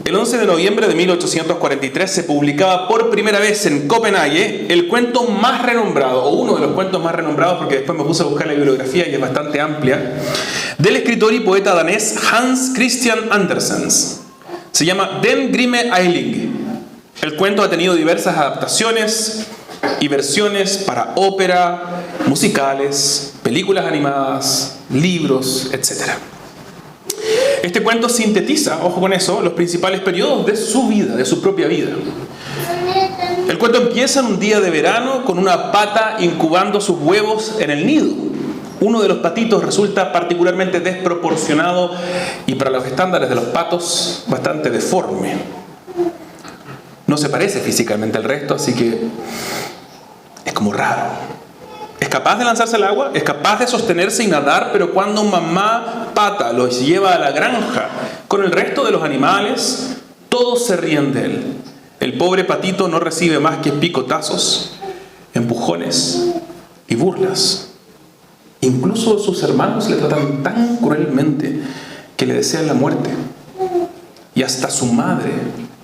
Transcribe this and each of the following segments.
El 11 de noviembre de 1843 se publicaba por primera vez en Copenhague el cuento más renombrado, o uno de los cuentos más renombrados, porque después me puse a buscar la bibliografía y es bastante amplia, del escritor y poeta danés Hans Christian Andersen. Se llama Den Grimme Eiling. El cuento ha tenido diversas adaptaciones y versiones para ópera, musicales, películas animadas, libros, etc. Este cuento sintetiza, ojo con eso, los principales periodos de su vida, de su propia vida. El cuento empieza en un día de verano con una pata incubando sus huevos en el nido. Uno de los patitos resulta particularmente desproporcionado y para los estándares de los patos bastante deforme. No se parece físicamente al resto, así que es como raro. Es capaz de lanzarse al agua, es capaz de sostenerse y nadar, pero cuando mamá pata los lleva a la granja con el resto de los animales, todos se ríen de él. El pobre patito no recibe más que picotazos, empujones y burlas. Incluso sus hermanos le tratan tan cruelmente que le desean la muerte. Y hasta su madre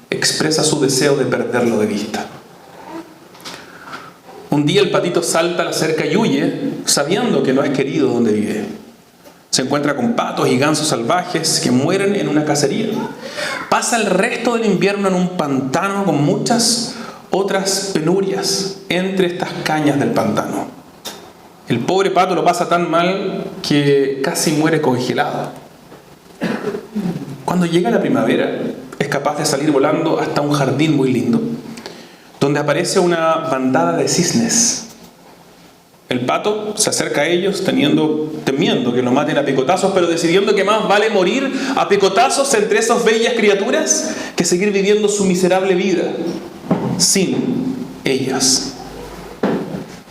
expresa su deseo de perderlo de vista. Un día el patito salta a la cerca y huye, sabiendo que no es querido donde vive. Se encuentra con patos y gansos salvajes que mueren en una cacería. Pasa el resto del invierno en un pantano con muchas otras penurias entre estas cañas del pantano. El pobre pato lo pasa tan mal que casi muere congelado. Cuando llega la primavera, es capaz de salir volando hasta un jardín muy lindo, donde aparece una bandada de cisnes. El pato se acerca a ellos temiendo que lo maten a picotazos, pero decidiendo que más vale morir a picotazos entre esas bellas criaturas que seguir viviendo su miserable vida sin ellas.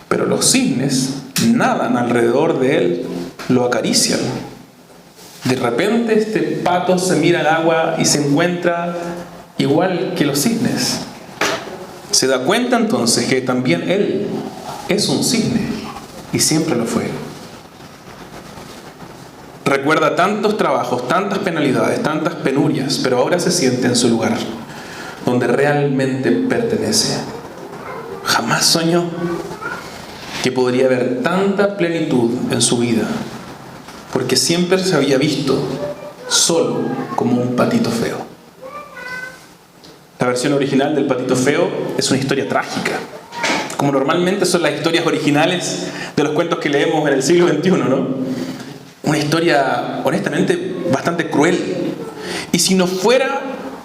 Pero los cisnes nadan alrededor de él, lo acarician. De repente este pato se mira al agua y se encuentra igual que los cisnes. Se da cuenta entonces que también él es un cisne y siempre lo fue. Recuerda tantos trabajos, tantas penalidades, tantas penurias, pero ahora se siente en su lugar, donde realmente pertenece. Jamás soñó que podría haber tanta plenitud en su vida, porque siempre se había visto solo como un patito feo. La versión original del patito feo es una historia trágica, como normalmente son las historias originales de los cuentos que leemos en el siglo XXI, ¿no? Una historia, honestamente, bastante cruel. Y si no fuera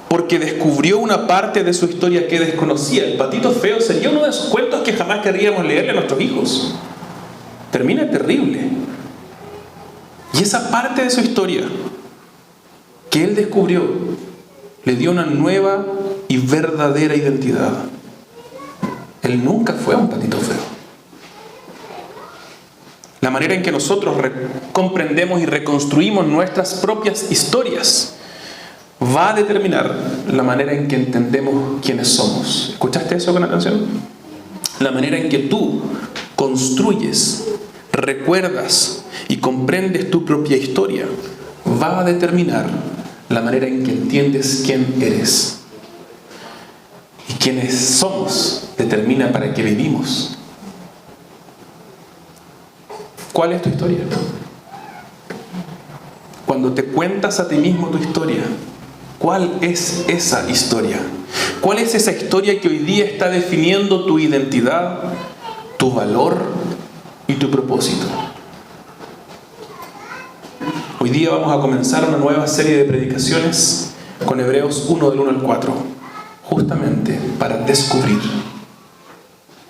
porque descubrió una parte de su historia que desconocía, el patito feo sería uno de esos cuentos que jamás querríamos leerle a nuestros hijos. Termina terrible. Y esa parte de su historia que él descubrió le dio una nueva y verdadera identidad. Él nunca fue un patito feo. La manera en que nosotros comprendemos y reconstruimos nuestras propias historias va a determinar la manera en que entendemos quiénes somos. ¿Escuchaste eso con atención? La manera en que tú construyes, recuerdas y comprendes tu propia historia va a determinar la manera en que entiendes quién eres. Y quiénes somos determina para qué vivimos. ¿Cuál es tu historia? Cuando te cuentas a ti mismo tu historia, ¿cuál es esa historia? ¿Cuál es esa historia que hoy día está definiendo tu identidad, tu valor y tu propósito? Hoy día vamos a comenzar una nueva serie de predicaciones con Hebreos 1 del 1 al 4, justamente para descubrir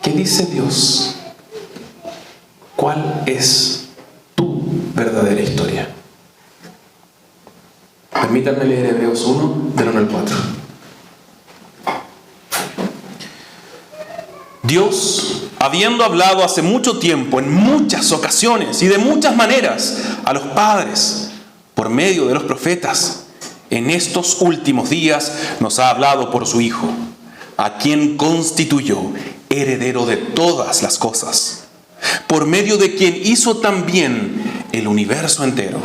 qué dice Dios, cuál es tu verdadera historia. Permítanme leer Hebreos 1 del 1 al 4. Dios, habiendo hablado hace mucho tiempo, en muchas ocasiones y de muchas maneras, a los padres, por medio de los profetas, en estos últimos días nos ha hablado por su Hijo, a quien constituyó heredero de todas las cosas, por medio de quien hizo también el universo entero.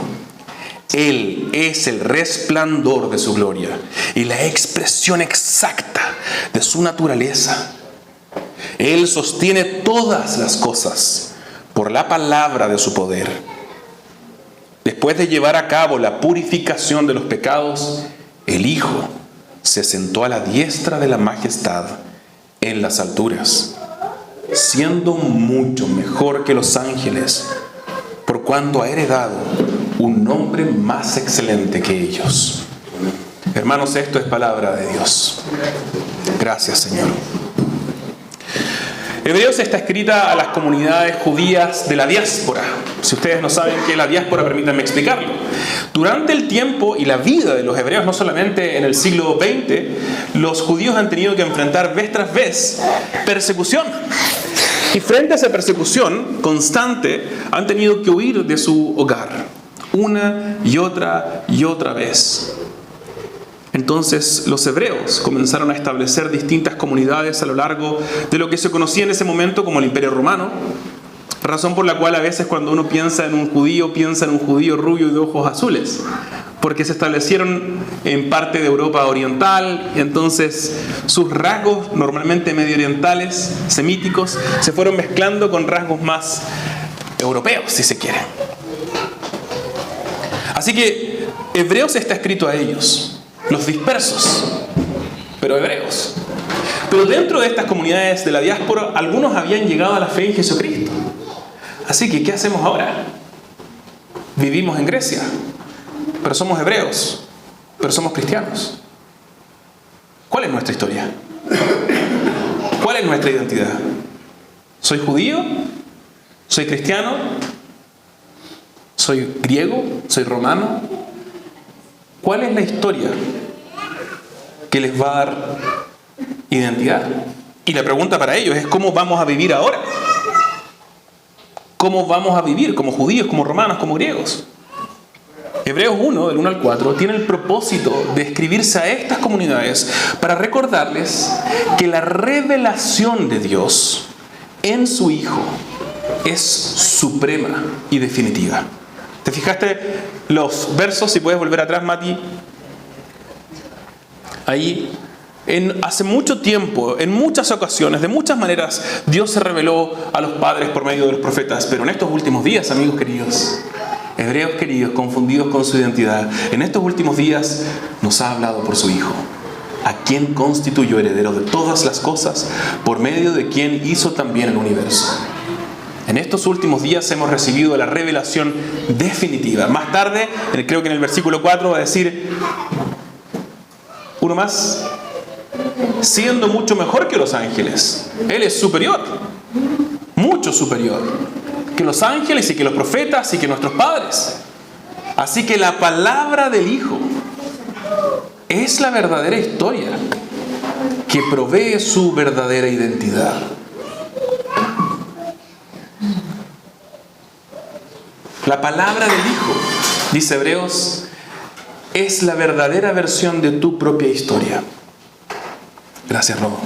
Él es el resplandor de su gloria y la expresión exacta de su naturaleza. Él sostiene todas las cosas por la palabra de su poder. Después de llevar a cabo la purificación de los pecados, el Hijo se sentó a la diestra de la majestad en las alturas, siendo mucho mejor que los ángeles, por cuanto ha heredado un nombre más excelente que ellos. Hermanos, esto es palabra de Dios. Gracias, Señor. Hebreos está escrita a las comunidades judías de la diáspora. Si ustedes no saben qué es la diáspora, permítanme explicarlo. Durante el tiempo y la vida de los hebreos, no solamente en el siglo XX, los judíos han tenido que enfrentar vez tras vez persecución. Y frente a esa persecución constante, han tenido que huir de su hogar una y otra vez. Entonces los hebreos comenzaron a establecer distintas comunidades a lo largo de lo que se conocía en ese momento como el Imperio Romano, razón por la cual a veces cuando uno piensa en un judío rubio y de ojos azules, porque se establecieron en parte de Europa oriental, y entonces sus rasgos normalmente medio orientales, semíticos, se fueron mezclando con rasgos más europeos, si se quiere. Así que Hebreos está escrito a ellos, los dispersos, pero hebreos. Pero dentro de estas comunidades de la diáspora, algunos habían llegado a la fe en Jesucristo. Así que, ¿qué hacemos ahora? Vivimos en Grecia, pero somos hebreos, pero somos cristianos. ¿Cuál es nuestra historia? ¿Cuál es nuestra identidad? ¿Soy judío? ¿Soy cristiano? ¿Soy griego? ¿Soy romano? ¿Cuál es la historia que les va a dar identidad? Y la pregunta para ellos es: ¿cómo vamos a vivir ahora? ¿Cómo vamos a vivir como judíos, como romanos, como griegos? Hebreos 1, del 1 al 4, tiene el propósito de escribirse a estas comunidades para recordarles que la revelación de Dios en su Hijo es suprema y definitiva. ¿Te fijaste los versos? Si puedes volver atrás, Mati. Ahí, hace mucho tiempo, en muchas ocasiones, de muchas maneras, Dios se reveló a los padres por medio de los profetas. Pero en estos últimos días, amigos queridos, hebreos queridos, confundidos con su identidad, en estos últimos días nos ha hablado por su Hijo, a quien constituyó heredero de todas las cosas, por medio de quien hizo también el universo. En estos últimos días hemos recibido la revelación definitiva. Más tarde, creo que en el versículo 4 va a decir, uno más, siendo mucho mejor que los ángeles. Él es superior, mucho superior que los ángeles y que los profetas y que nuestros padres. Así que la palabra del Hijo es la verdadera historia que provee su verdadera identidad. La palabra del Hijo, dice Hebreos, es la verdadera versión de tu propia historia. Gracias, Robo.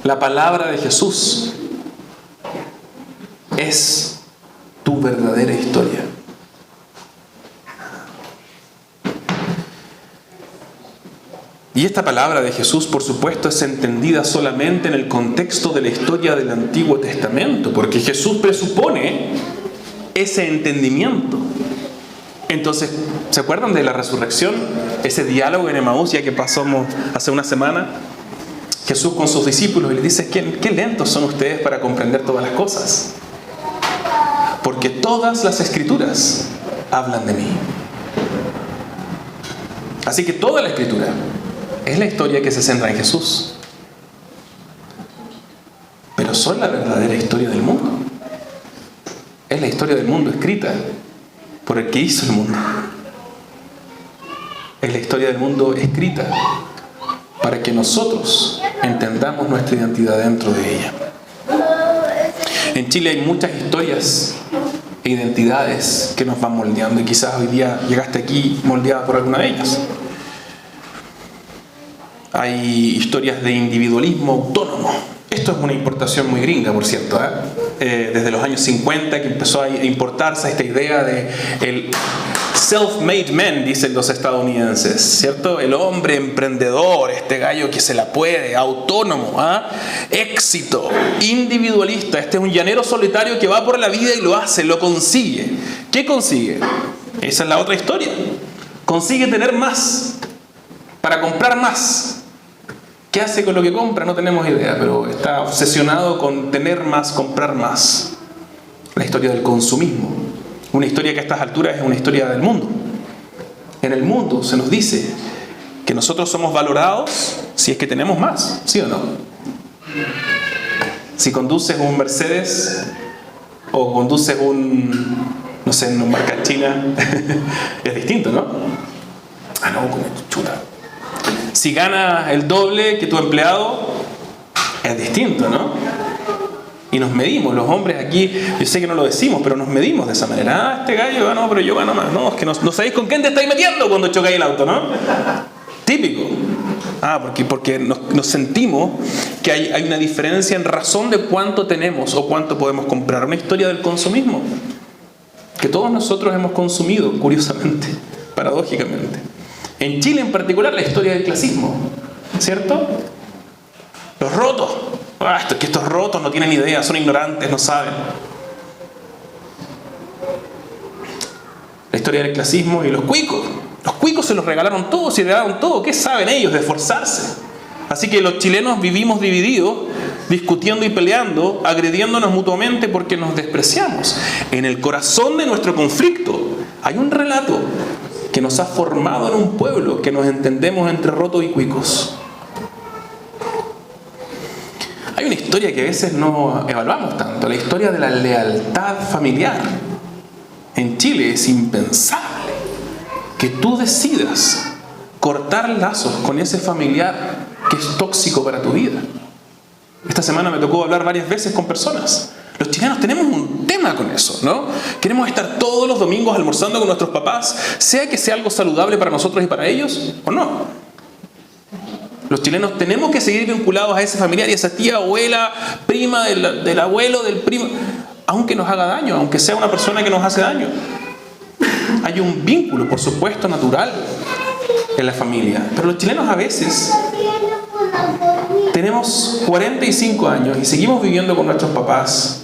La palabra de Jesús es tu verdadera historia. Y esta palabra de Jesús, por supuesto, es entendida solamente en el contexto de la historia del Antiguo Testamento, porque Jesús presupone ese entendimiento. Entonces, ¿se acuerdan de la resurrección? Ese diálogo en Emaús, ya que pasamos hace una semana, Jesús con sus discípulos y les dice: ¿Qué lentos son ustedes para comprender todas las cosas? Porque todas las Escrituras hablan de mí. Así que toda la Escritura es la historia que se centra en Jesús. Pero son la verdadera historia del mundo. Es la historia del mundo escrita por el que hizo el mundo. Es la historia del mundo escrita para que nosotros entendamos nuestra identidad dentro de ella. En Chile hay muchas historias e identidades que nos van moldeando, y quizás hoy día llegaste aquí moldeada por alguna de ellas. Hay historias de individualismo autónomo. Esto Esto es una importación muy gringa, por cierto, desde los años 50 que empezó a importarse esta idea de el self-made man, dicen los estadounidenses, ¿cierto? El hombre emprendedor, este gallo que se la puede, autónomo, éxito, individualista. Este es un llanero solitario que va por la vida y lo hace, lo consigue. ¿Qué consigue? Esa es la otra historia. Consigue tener más, para comprar más. ¿Qué hace con lo que compra? No tenemos idea, pero está obsesionado con tener más, comprar más. La historia del consumismo. Una historia que a estas alturas es una historia del mundo. En el mundo se nos dice que nosotros somos valorados si es que tenemos más, ¿sí o no? Si conduces un Mercedes o conduces no sé, una marca china, es distinto, ¿no? No, como chuta. Si gana el doble que tu empleado, es distinto, ¿no? Y nos medimos, los hombres aquí, yo sé que no lo decimos, pero nos medimos de esa manera. Este gallo ganó, pero yo gano más. No, es que no sabéis con quién te estáis metiendo cuando chocáis el auto, ¿no? Típico. Porque nos sentimos que hay una diferencia en razón de cuánto tenemos o cuánto podemos comprar. Una historia del consumismo que todos nosotros hemos consumido, curiosamente, paradójicamente. En Chile en particular, la historia del clasismo, ¿cierto? Los rotos. Que estos rotos no tienen idea, son ignorantes, no saben. La historia del clasismo y los cuicos. Los cuicos se los regalaron todos y regalaron todo. ¿Qué saben ellos de esforzarse? Así que los chilenos vivimos divididos, discutiendo y peleando, agrediéndonos mutuamente porque nos despreciamos. En el corazón de nuestro conflicto hay un relato que nos ha formado en un pueblo, que nos entendemos entre rotos y cuicos. Hay una historia que a veces no evaluamos tanto, la historia de la lealtad familiar. En Chile es impensable que tú decidas cortar lazos con ese familiar que es tóxico para tu vida. Esta semana me tocó hablar varias veces con personas. Los chilenos tenemos un tema con eso, ¿no? Queremos estar todos los domingos almorzando con nuestros papás, sea que sea algo saludable para nosotros y para ellos, o no. Los chilenos tenemos que seguir vinculados a ese familiar y a esa tía, abuela, prima del abuelo, del primo, aunque nos haga daño, aunque sea una persona que nos hace daño. Hay un vínculo, por supuesto, natural en la familia. Pero los chilenos a veces tenemos 45 años y seguimos viviendo con nuestros papás.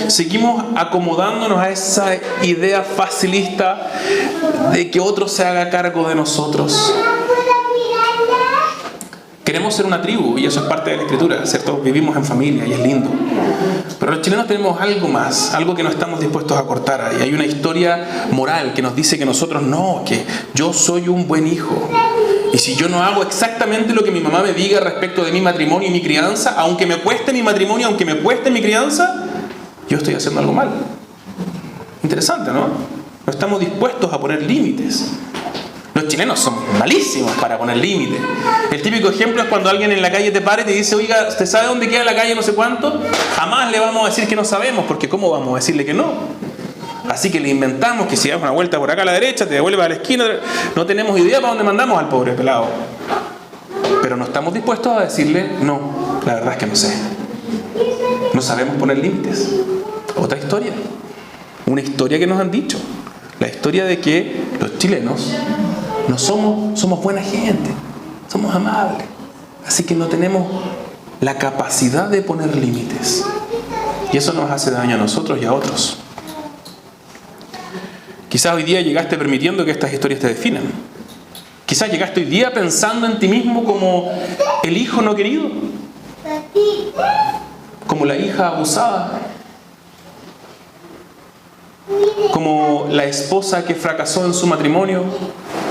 Seguimos acomodándonos a esa idea facilista de que otro se haga cargo de nosotros. Queremos ser una tribu y eso es parte de la escritura, ¿cierto? Vivimos en familia y es lindo. Pero los chilenos tenemos algo más, algo que no estamos dispuestos a cortar. Y hay una historia moral que nos dice que nosotros no, que yo soy un buen hijo. Y si yo no hago exactamente lo que mi mamá me diga respecto de mi matrimonio y mi crianza, aunque me cueste mi matrimonio, aunque me cueste mi crianza, yo estoy haciendo algo mal. Interesante, ¿no? No estamos dispuestos a poner límites. Los chilenos son malísimos para poner límites. El típico ejemplo es cuando alguien en la calle te para y te dice, oiga, ¿usted sabe dónde queda la calle no sé cuánto? Jamás le vamos a decir que no sabemos, porque ¿cómo vamos a decirle que no? Así que le inventamos que si das una vuelta por acá a la derecha, te devuelves a la esquina. No tenemos idea para dónde mandamos al pobre pelado. Pero no estamos dispuestos a decirle, no, la verdad es que no sé. No sabemos poner límites. Otra historia. Una historia que nos han dicho. La historia de que los chilenos no somos buena gente, somos amables. Así que no tenemos la capacidad de poner límites. Y eso nos hace daño a nosotros y a otros. Quizás hoy día llegaste permitiendo que estas historias te definan. Quizás llegaste hoy día pensando en ti mismo como el hijo no querido, como la hija abusada, como la esposa que fracasó en su matrimonio,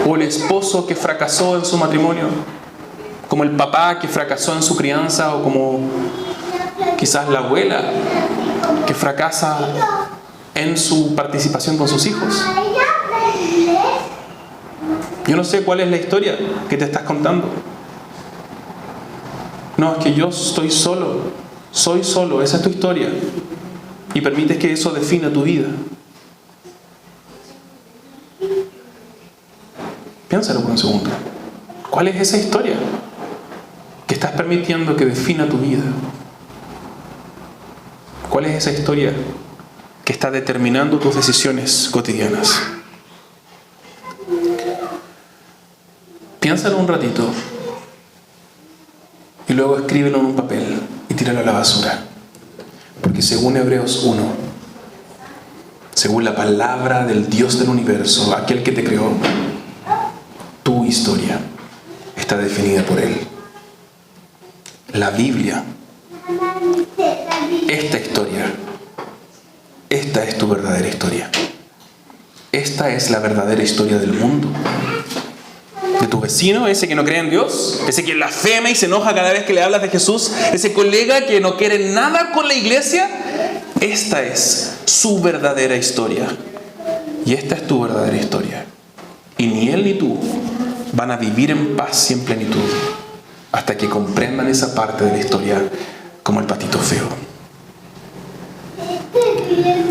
o el esposo que fracasó en su matrimonio, como el papá que fracasó en su crianza, o como quizás la abuela que fracasa en su participación con sus hijos. Yo no sé cuál es la historia que te estás contando. No, es que yo estoy solo, soy solo, esa es tu historia. Y permites que eso defina tu vida. Piénsalo por un segundo. ¿Cuál es esa historia que estás permitiendo que defina tu vida? ¿Cuál es esa historia que está determinando tus decisiones cotidianas? Piénsalo un ratito y luego escríbelo en un papel y tíralo a la basura. Porque según Hebreos 1, según la palabra del Dios del universo, aquel que te creó, tu historia está definida por Él. La Biblia, esta historia, esta es tu verdadera historia. Esta es la verdadera historia del mundo. De tu vecino, ese que no cree en Dios, ese que blasfema y se enoja cada vez que le hablas de Jesús, ese colega que no quiere nada con la iglesia. Esta es su verdadera historia. Y esta es tu verdadera historia. Y ni él ni tú van a vivir en paz y en plenitud hasta que comprendan esa parte de la historia como el patito feo.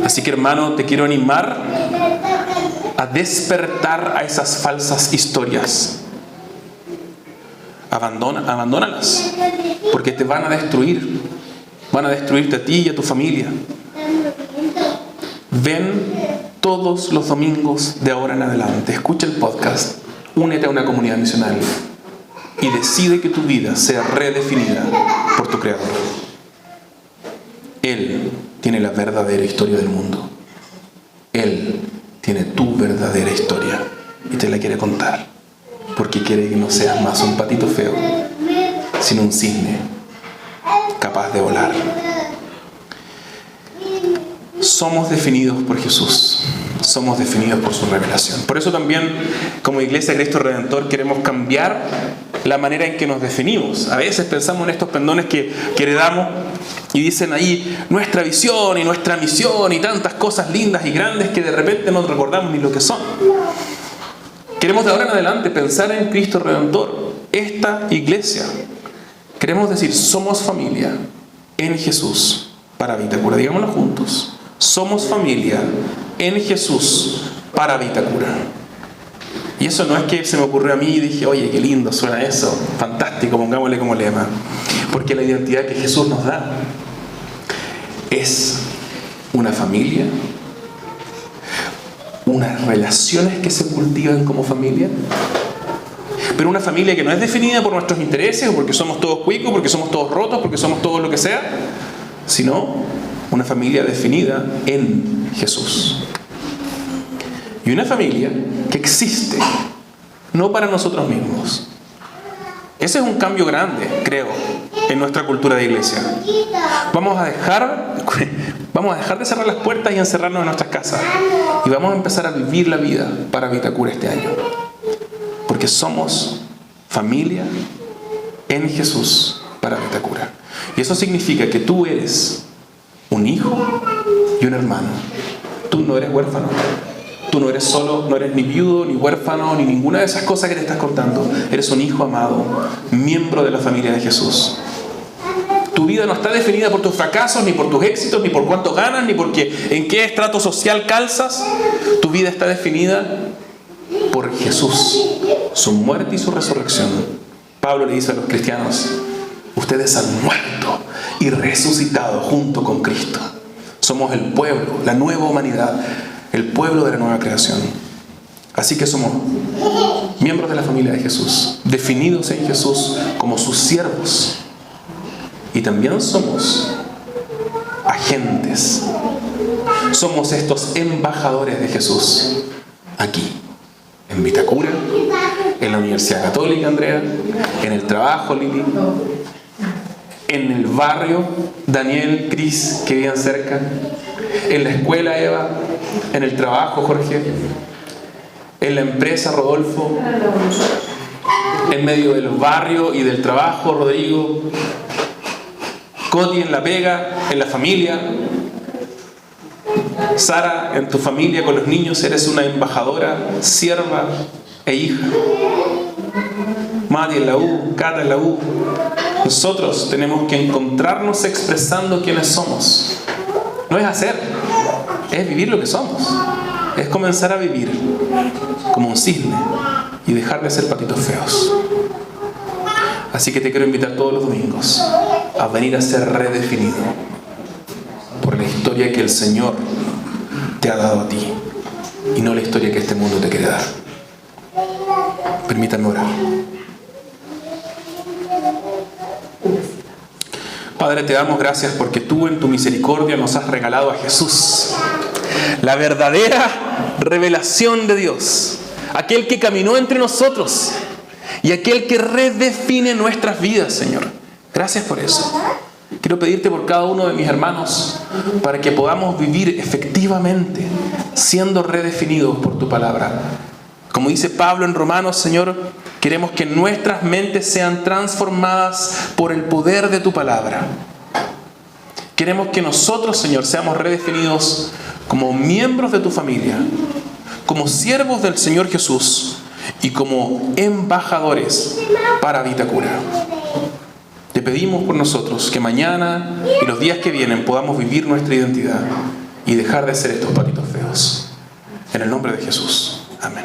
Así que, hermano, te quiero animar a despertar a esas falsas historias. Abandónalas, porque te van a destruir. Van a destruirte a ti y a tu familia. Ven todos los domingos de ahora en adelante. Escucha el podcast. Únete a una comunidad misional y decide que tu vida sea redefinida por tu Creador. Él tiene la verdadera historia del mundo. Él tiene tu verdadera historia y te la quiere contar, porque quiere que no seas más un patito feo, sino un cisne capaz de volar. Somos definidos por Jesús. Somos definidos por su revelación. Por eso también, como Iglesia Cristo Redentor, queremos cambiar la manera en que nos definimos. A veces pensamos en estos pendones que heredamos y dicen ahí nuestra visión y nuestra misión y tantas cosas lindas y grandes que de repente no recordamos ni lo que son. Queremos de ahora en adelante pensar en Cristo Redentor, esta iglesia. Queremos decir, somos familia en Jesús para Vitacura. Digámoslo juntos. Somos familia en Jesús para Vitacura. Y eso no es que se me ocurrió a mí y dije, oye, qué lindo suena eso, fantástico, pongámosle como lema. Porque la identidad que Jesús nos da es una familia, unas relaciones que se cultivan como familia, pero una familia que no es definida por nuestros intereses, o porque somos todos cuicos, porque somos todos rotos, porque somos todos lo que sea, sino una familia definida en Jesús. Y una familia que existe, no para nosotros mismos. Ese es un cambio grande, creo, en nuestra cultura de iglesia. Vamos a dejar de cerrar las puertas y encerrarnos en nuestras casas. Y vamos a empezar a vivir la vida para Vitacura este año. Porque somos familia en Jesús para Vitacura. Y eso significa que tú eres un hijo y un hermano. Tú no eres huérfano. Tú no eres solo, no eres ni viudo, ni huérfano, ni ninguna de esas cosas que te estás contando. Eres un hijo amado, miembro de la familia de Jesús. Tu vida no está definida por tus fracasos, ni por tus éxitos, ni por cuánto ganas, ni porque en qué estrato social calzas. Tu vida está definida por Jesús, su muerte y su resurrección. Pablo le dice a los cristianos, ustedes han muerto y resucitado junto con Cristo. Somos el pueblo, la nueva humanidad, el pueblo de la nueva creación. Así que somos miembros de la familia de Jesús, definidos en Jesús como sus siervos. Y también somos agentes. Somos estos embajadores de Jesús aquí, en Vitacura, en la Universidad Católica, Andrea, en el trabajo, Lili, en el barrio, Daniel, Cris, que vivían cerca, en la escuela, Eva, en el trabajo, Jorge, en la empresa, Rodolfo, en medio del barrio y del trabajo, Rodrigo, Coti en la pega, en la familia, Sara, en tu familia con los niños, eres una embajadora, sierva e hija. Mati en la U, Cata en la U. Nosotros tenemos que encontrarnos expresando quiénes somos. No es hacer, es vivir lo que somos. Es comenzar a vivir como un cisne y dejar de ser patitos feos. Así que te quiero invitar todos los domingos a venir a ser redefinido por la historia que el Señor te ha dado a ti y no la historia que este mundo te quiere dar. Permítanme orar. Padre, te damos gracias porque tú en tu misericordia nos has regalado a Jesús, la verdadera revelación de Dios, aquel que caminó entre nosotros y aquel que redefine nuestras vidas, Señor. Gracias por eso. Quiero pedirte por cada uno de mis hermanos para que podamos vivir efectivamente siendo redefinidos por tu palabra. Como dice Pablo en Romanos, Señor, queremos que nuestras mentes sean transformadas por el poder de tu palabra. Queremos que nosotros, Señor, seamos redefinidos como miembros de tu familia, como siervos del Señor Jesús y como embajadores para Vitacura. Te pedimos por nosotros que mañana y los días que vienen podamos vivir nuestra identidad y dejar de ser estos patitos feos. En el nombre de Jesús. Amén.